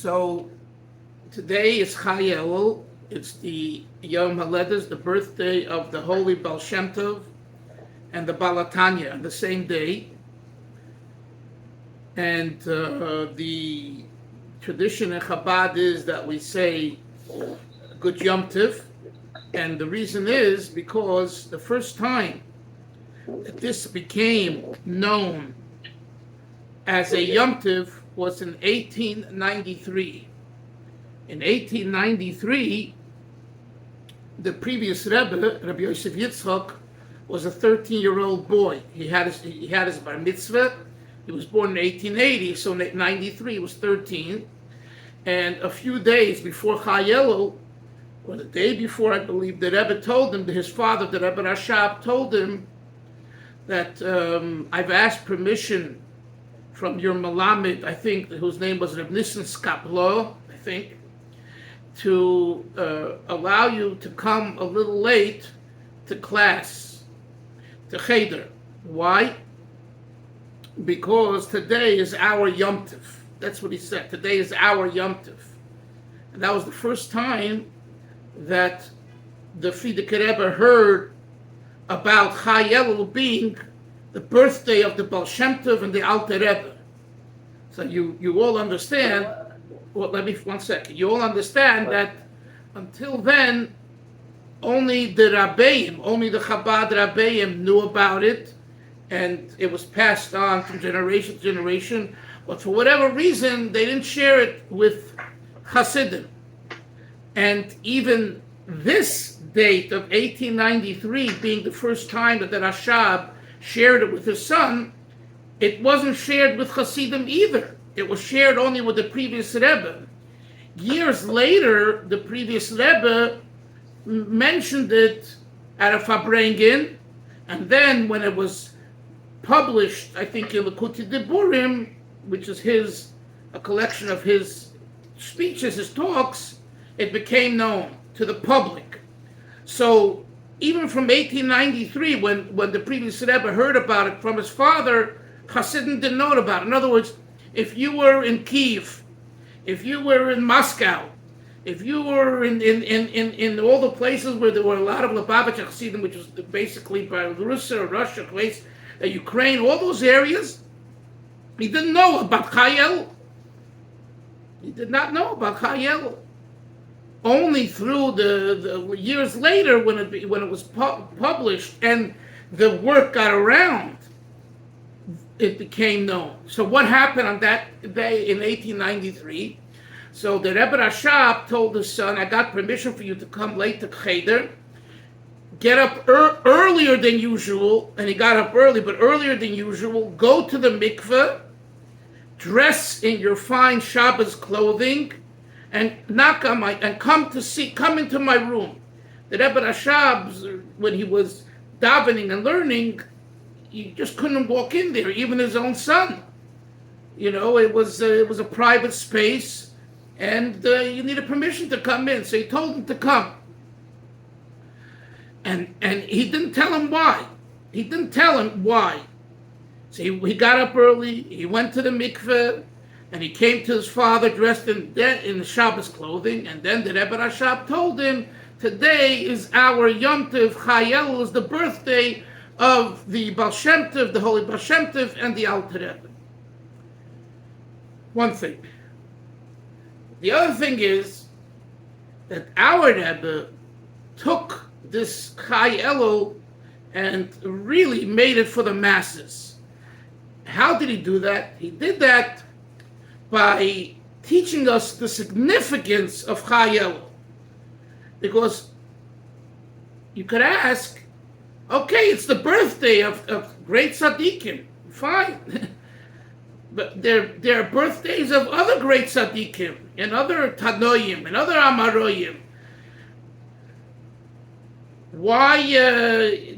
So today is Chai Elul. It's the Yom Haledes, the birthday of the holy Baal Shem Tov and the Balatanya on the same day. And the tradition in Chabad is that we say Good Yom Tov. And the reason is because the first time that this became known as a Yom Tov was in 1893. In 1893, the previous Rebbe, Rabbi Yosef Yitzchak, was a 13-year-old boy. He had his bar mitzvah. He was born in 1880, so in 93 he was 13. And a few days before Chai Elul, or the day before, I believe, the Rebbe told him, his father, the Rebbe Rashab, told him that I've asked permission from your Malamed, I think, whose name was Reb Nissen Skaplo, I think, to allow you to come a little late to class, to Cheder. Why? Because today is our Yom Tov. That's what he said. Today is our Yom Tov. And that was the first time that the Frierdiker Rebbe heard about Chai Elul being the birthday of the Baal Shem Tov and the Alter Rebbe. So you all understand, well, let me, 1 second. You all understand that until then, only the Rabbeim, only the Chabad Rabbeim knew about it, and it was passed on from generation to generation. But for whatever reason, they didn't share it with Hasidim. And even this date of 1893 being the first time that the Rashab shared it with his son, it wasn't shared with Hasidim either. It was shared only with the previous Rebbe. Years later, the previous Rebbe mentioned it at a Farbrengen, and then when it was published, I think in Likutei Diburim, which is a collection of his speeches, his talks, it became known to the public. So even from 1893, when the previous Rebbe heard about it from his father, Hasidim didn't know about it. In other words, if you were in Kiev, if you were in Moscow, if you were in all the places where there were a lot of Lubavitch Hasidim, which was basically Belarus, Russia, Ukraine, all those areas, he didn't know about Chai Elul. He did not know about Chai Elul. Only through the years later, when it was published and the work got around, it became known. So what happened on that day in 1893? So the Rebbe Rashab told his son, I got permission for you to come late to Cheder, get up earlier than usual, and he got up early, but earlier than usual, go to the mikveh, dress in your fine Shabbos clothing, and knock on and come into my room. The Rebbe Rashab, when he was davening and learning, he just couldn't walk in there, even his own son. It was a private space, and you needed permission to come in. So he told him to come. And he didn't tell him why. So he got up early, he went to the mikveh, and he came to his father dressed in the Shabbos clothing, and then the Rebbe Rashab told him, today is our Yom Tov. Chai Elul is the birthday of the Baal Shem Tov, the holy Baal Shem Tov, and the Alter Rebbe. One thing. The other thing is that our Rebbe took this Chai Elul and really made it for the masses. How did he do that? He did that by teaching us the significance of Chai Elul. Because you could ask, okay, it's the birthday of great tzaddikim, fine. But there are birthdays of other great tzaddikim, and other tanoim, and other amaroyim. Why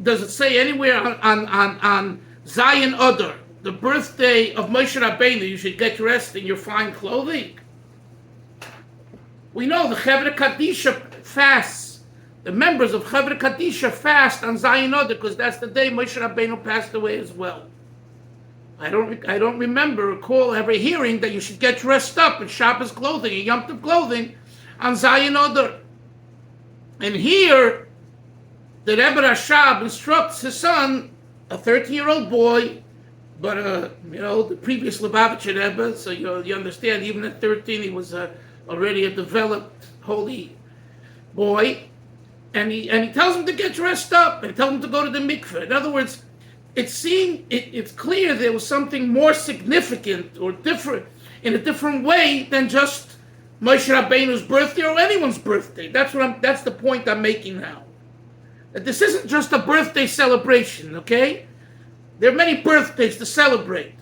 does it say anywhere on Zion Adar, the birthday of Moshe Rabbeinu, you should get dressed in your fine clothing? We know the Chevra Kadisha fasts. The members of Chevra Kadisha fast on Zion Adar because that's the day Moshe Rabbeinu passed away as well. I don't recall ever hearing that you should get dressed up in Shabbos clothing, in Yom Tov clothing, on Zayin Adar. And here, the Rebbe Rashab instructs his son, a 13-year-old boy, but the previous Lubavitcher Rebbe, so you understand, even at 13 he was already a developed holy boy, and he tells him to get dressed up and tells him to go to the mikveh. In other words, it's clear there was something more significant or different, in a different way than just Moshe Rabbeinu's birthday or anyone's birthday. That's the point I'm making now. That this isn't just a birthday celebration, okay? There are many birthdays to celebrate.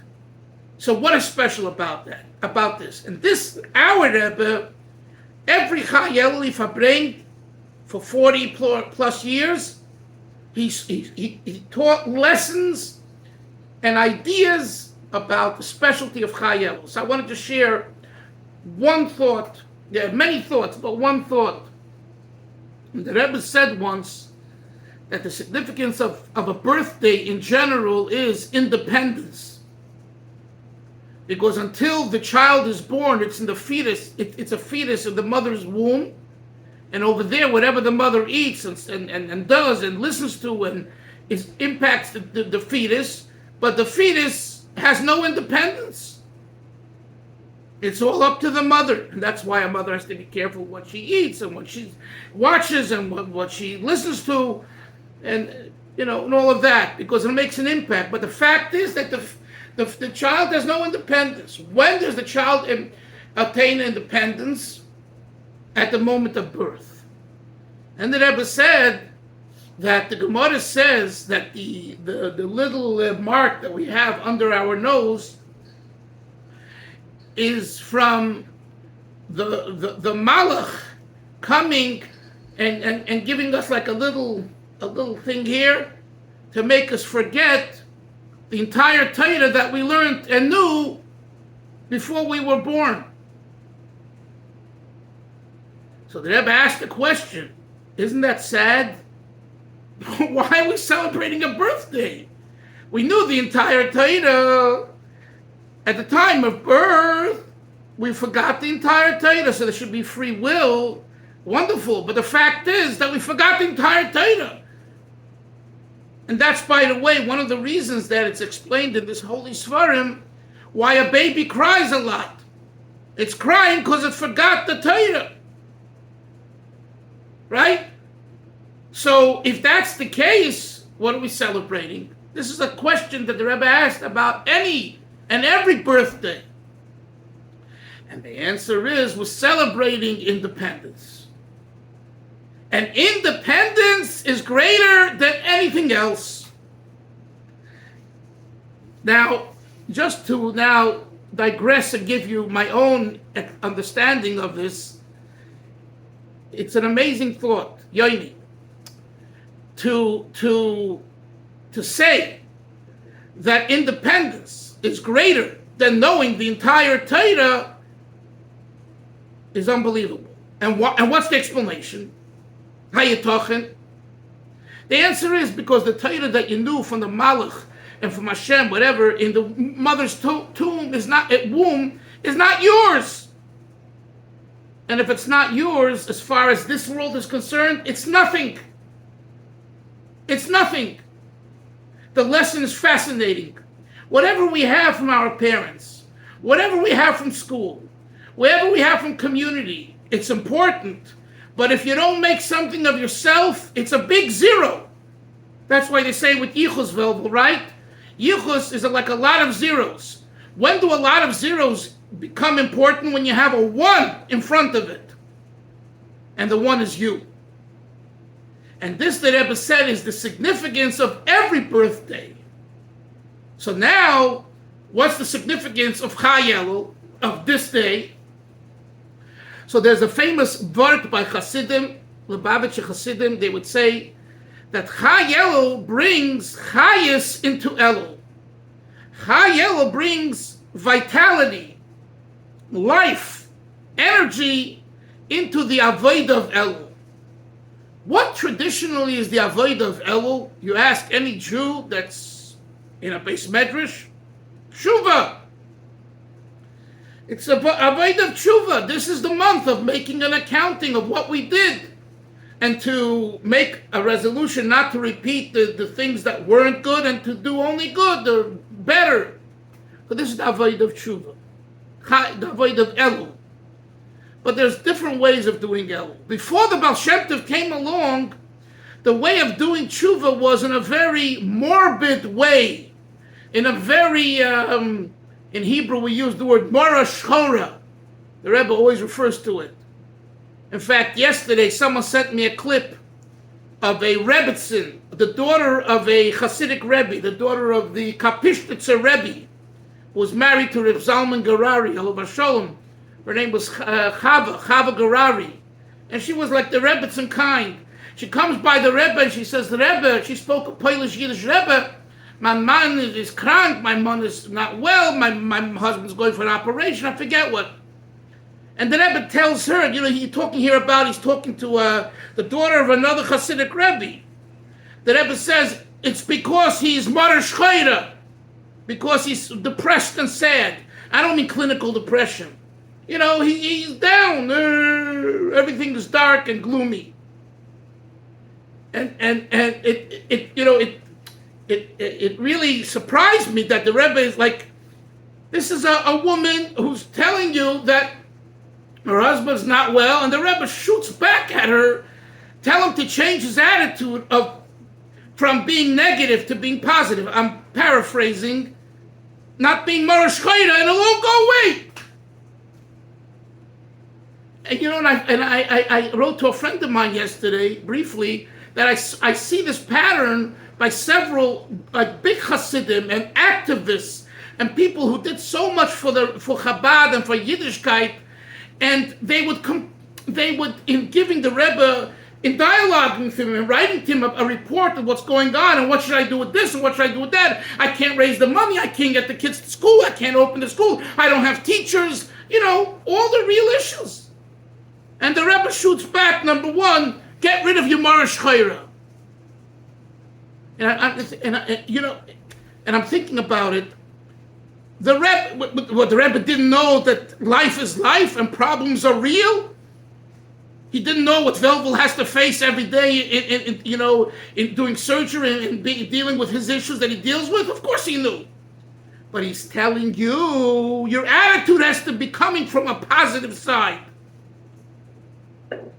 So what is special about this? And this, our Rebbe, every Chayel he verbringt for 40 plus years, he taught lessons and ideas about the specialty of Chayel. So I wanted to share one thought. There are many thoughts, but one thought. And the Rebbe said once that the significance of a birthday in general is independence. Because until the child is born, it's in the fetus, it's a fetus in the mother's womb. And over there, whatever the mother eats and does and listens to and impacts the fetus, but the fetus has no independence. It's all up to the mother. And that's why a mother has to be careful what she eats and what she watches and what she listens to. And and all of that, because it makes an impact. But the fact is that the child has no independence. When does the child attain independence? At the moment of birth. And the Rebbe said that the Gemara says that the little mark that we have under our nose is from the Malach coming and giving us like a little thing here to make us forget the entire Torah that we learned and knew before we were born. So the Rebbe asked the question, isn't that sad? Why are we celebrating a birthday? We knew the entire Torah at the time of birth. We forgot the entire Torah, so there should be free will. Wonderful, but the fact is that we forgot the entire Torah. And that's, by the way, one of the reasons that it's explained in this Holy Svarim why a baby cries a lot. It's crying because it forgot the Torah. Right? So if that's the case, what are we celebrating? This is a question that the Rebbe asked about any and every birthday. And the answer is, we're celebrating independence. And independence is greater than anything else. Now, just to now digress and give you my own understanding of this, it's an amazing thought, Yoini, to say that independence is greater than knowing the entire Torah is unbelievable. And what's the explanation? How you talking? The answer is because the Torah that you knew from the Malach and from Hashem, whatever, in the mother's womb is not yours. And if it's not yours, as far as this world is concerned, it's nothing. It's nothing. The lesson is fascinating. Whatever we have from our parents, whatever we have from school, whatever we have from community, it's important. But if you don't make something of yourself, it's a big zero. That's why they say with Yichus Velvel, right? Yichus is like a lot of zeros. When do a lot of zeros become important? When you have a 1 in front of it. And the 1 is you. And this, the Rebbe said, is the significance of every birthday. So now, what's the significance of Chayel, of this day? So there's a famous word by Hasidim, Lubavitcher Hasidim, they would say that Chayel brings Chayes into Elul. Chayel brings vitality, life, energy into the Avodah of Elul. What traditionally is the Avodah of Elul? You ask any Jew that's in a base medrash, Tshuva. It's a avoid of tshuva. This is the month of making an accounting of what we did, and to make a resolution not to repeat the things that weren't good, and to do only good or better. So this is the avoid of tshuva, the avoid of Elul. But there's different ways of doing Elul. Before the Baal Shem Tov came along, the way of doing tshuva was in a very morbid way, in a very, in Hebrew we use the word mara shchora. The Rebbe always refers to it. In fact, yesterday someone sent me a clip of a Rebbitzin, the daughter of a Hasidic Rebbe, the daughter of the Kapishtitzer Rebbe, who was married to Reb Zalman Gerari, Alav Shalom. Her name was Chava Gerari. And she was like the Rebbitzin kind. She comes by the Rebbe and she says, the Rebbe, she spoke a Polish Yiddish Rebbe, my man is crank, my man is not well, my husband's going for an operation, I forget what. And the Rebbe tells her, he's talking to the daughter of another Hasidic Rebbe. The Rebbe says, it's because he's Mara Shchayra, because he's depressed and sad. I don't mean clinical depression. He's down, everything is dark and gloomy. And it really surprised me that the Rebbe is like, this is a woman who's telling you that her husband's not well, and the Rebbe shoots back at her, tell him to change his attitude from being negative to being positive. I'm paraphrasing, not being Mara Shchayra, and it won't go away. And I wrote to a friend of mine yesterday, briefly, that I see this pattern by several big Hasidim and activists and people who did so much for Chabad and for Yiddishkeit, and they would in giving the Rebbe, in dialogue with him and writing to him a report of what's going on and what should I do with this and what should I do with that. I can't raise the money. I can't get the kids to school. I can't open the school. I don't have teachers. All the real issues. And the Rebbe shoots back, number one, get rid of your Mara Shchayra. And I'm thinking about it. The Rebbe didn't know that life is life and problems are real. He didn't know what Velvel has to face every day in doing surgery and dealing with his issues that he deals with. Of course he knew. But he's telling you, your attitude has to be coming from a positive side.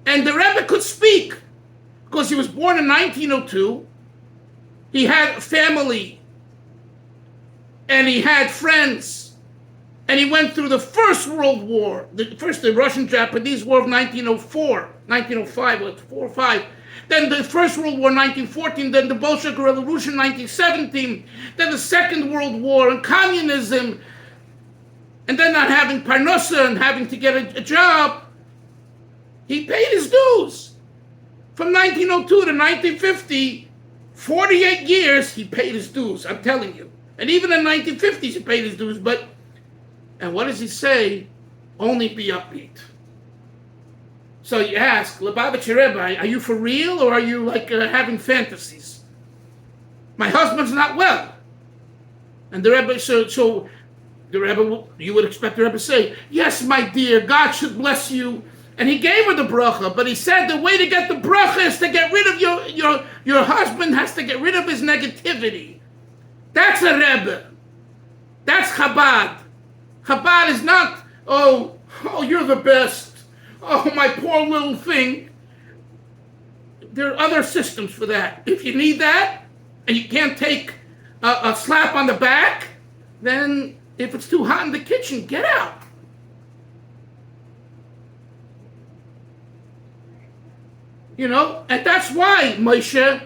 And the Rebbe could speak because he was born in 1902. He had a family and he had friends, and he went through the First World War, the Russian-Japanese War of 1905, or 4 or 5. Then the First World War, 1914. Then the Bolshevik Revolution, 1917. Then the Second World War and communism. And then not having parnosa and having to get a job. He paid his dues. From 1902 to 1950, 48 years, he paid his dues, I'm telling you. And even in the 1950s, he paid his dues. And what does he say? Only be upbeat. So you ask, Lubavitcher Rebbe, are you for real or are you having fantasies? My husband's not well. And the Rebbe, so the Rebbe, you would expect the Rebbe to say, yes, my dear, God should bless you. And he gave her the bracha, but he said the way to get the bracha is to get rid of your husband has to get rid of his negativity. That's a Rebbe. That's Chabad. Chabad is not, oh, you're the best. Oh, my poor little thing. There are other systems for that. If you need that, and you can't take a slap on the back, then if it's too hot in the kitchen, get out. And that's why, Moshe,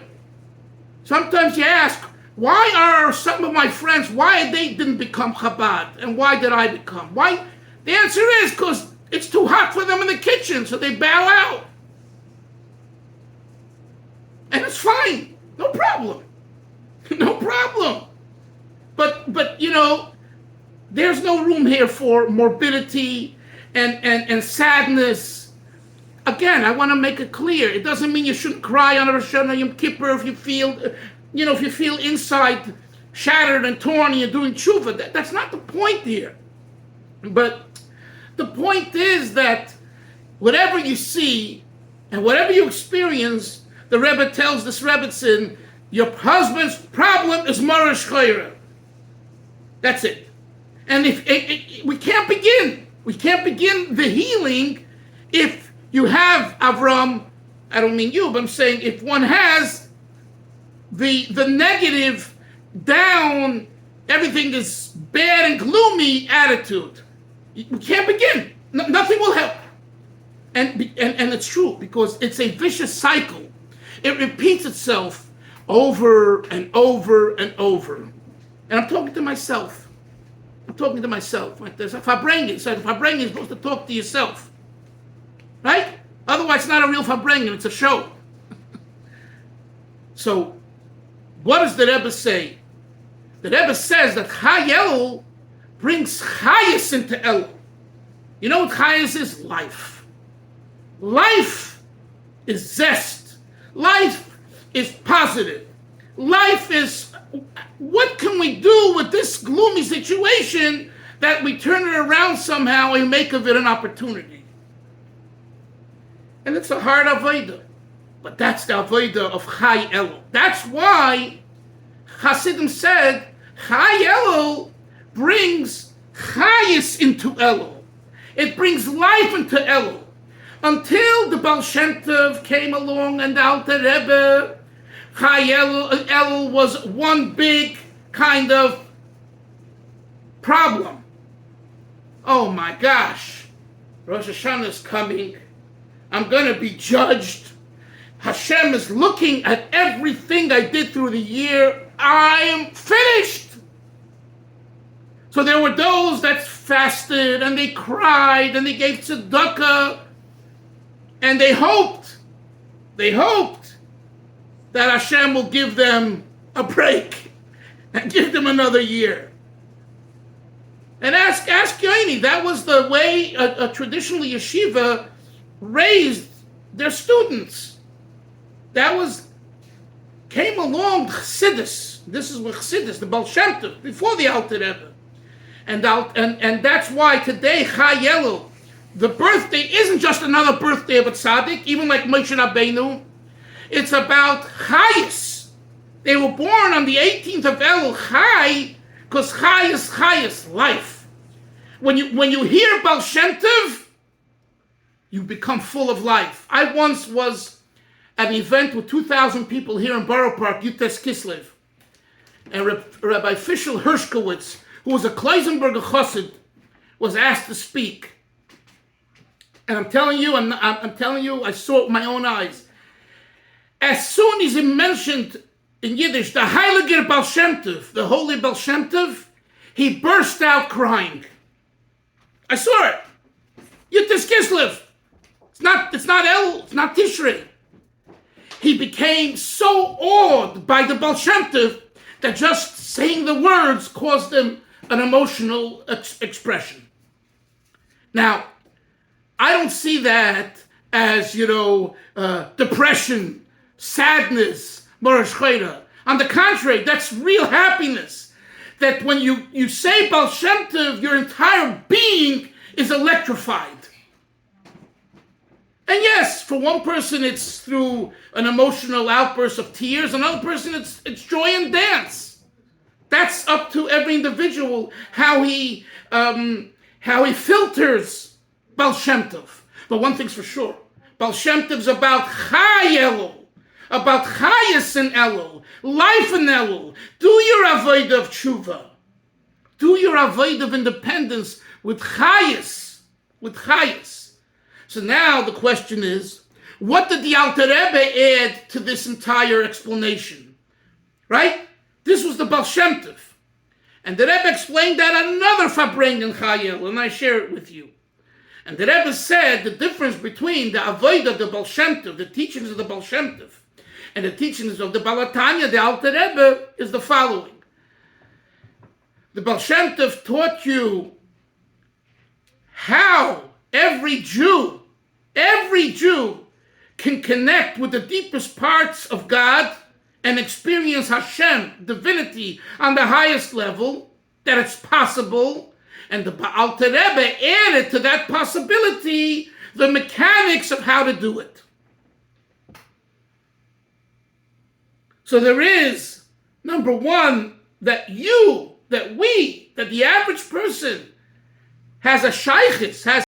sometimes you ask, why are some of my friends, why they didn't become Chabad, and why did I become? Why? The answer is because it's too hot for them in the kitchen, so they bow out. And it's fine, no problem. No problem. But there's no room here for morbidity and sadness. Again, I want to make it clear. It doesn't mean you shouldn't cry on Rosh Hashanah Yom Kippur if you feel inside shattered and torn and you're doing tshuva. That's not the point here. But the point is that whatever you see and whatever you experience, the Rebbe tells this Rebbetzin, your husband's problem is Mara Shchayra. That's it. And if we can't begin the healing if you have Avram. I don't mean you, but I'm saying if one has the negative, down, everything is bad and gloomy attitude, we can't begin. Nothing will help. And it's true, because it's a vicious cycle. It repeats itself over and over and over. And I'm talking to myself. Like there's a Farbrengen. So Farbrengen is supposed to talk to yourself. Right? Otherwise, it's not a real Farbrengen. It's a show. So, what does the Rebbe say? The Rebbe says that Elul brings Chayas into Elul. You know what Chayas is? Life. Life is zest. Life is positive. Life is, what can we do with this gloomy situation that we turn it around somehow and make of it an opportunity? And it's a hard avodah. But that's the avodah of Chai Elul. That's why Hasidim said Chai Elul brings Chayis into Elul. It brings life into Elul. Until the Baal Shem Tov came along and the Alter Rebbe, Chai Elul was one big kind of problem. Oh my gosh, Rosh Hashanah is coming. I'm going to be judged. Hashem is looking at everything I did through the year. I am finished. So there were those that fasted and they cried and they gave tzedakah and they hoped that Hashem will give them a break and give them another year. And ask Yoini, that was the way a traditional yeshiva raised their students. Came along Chassidus. This is what Chassidus, the Baal Shem Tov, before the Alter Rebbe. And that's why today, Chai Elul, the birthday isn't just another birthday of a tzaddik, even like Moshe Rabbeinu. It's about Chayis. They were born on the 18th of Elul, Chai, because Chai is life. When you hear Baal Shem Tov, you become full of life. I once was at an event with 2,000 people here in Borough Park, Yutes Kislev. And Rabbi Fischel Hershkowitz, who was a Kleisenberger Chassid, was asked to speak. And I'm telling you, I saw it with my own eyes. As soon as he mentioned in Yiddish the Heiliger Baal Shem Tov, the holy Baal Shem Tov, he burst out crying. I saw it. Yutes Kislev. It's not Elul, it's not Tishrei. He became so awed by the Baal Shem Tov that just saying the words caused him an emotional expression. Now, I don't see that as, depression, sadness, Marash Chayra. On the contrary, that's real happiness. That when you say Baal Shem Tov, your entire being is electrified. And yes, for one person it's through an emotional outburst of tears, another person it's joy and dance. That's up to every individual how he filters Baal Shem Tov. But one thing's for sure, Baal Shem Tov's about Chai Elul, about Chayas in Elul, life in Elul. Do your avodah of tshuva, do your avodah of independence with Chayas, So now the question is, what did the Alter Rebbe add to this entire explanation? Right? This was the Baal Shem Tov. And the Rebbe explained that another Farbrengen Chai Elul, and I share it with you. And the Rebbe said the difference between the avodah of the Baal Shem Tov, the teachings of the Baal Shem Tov, and the teachings of the Baal Tanya, the Alter Rebbe, is the following. The Baal Shem Tov taught you how every Jew can connect with the deepest parts of God and experience Hashem, divinity, on the highest level, that it's possible. And the Alter Rebbe added to that possibility the mechanics of how to do it. So there is, number one, that the average person has a shaykhis, has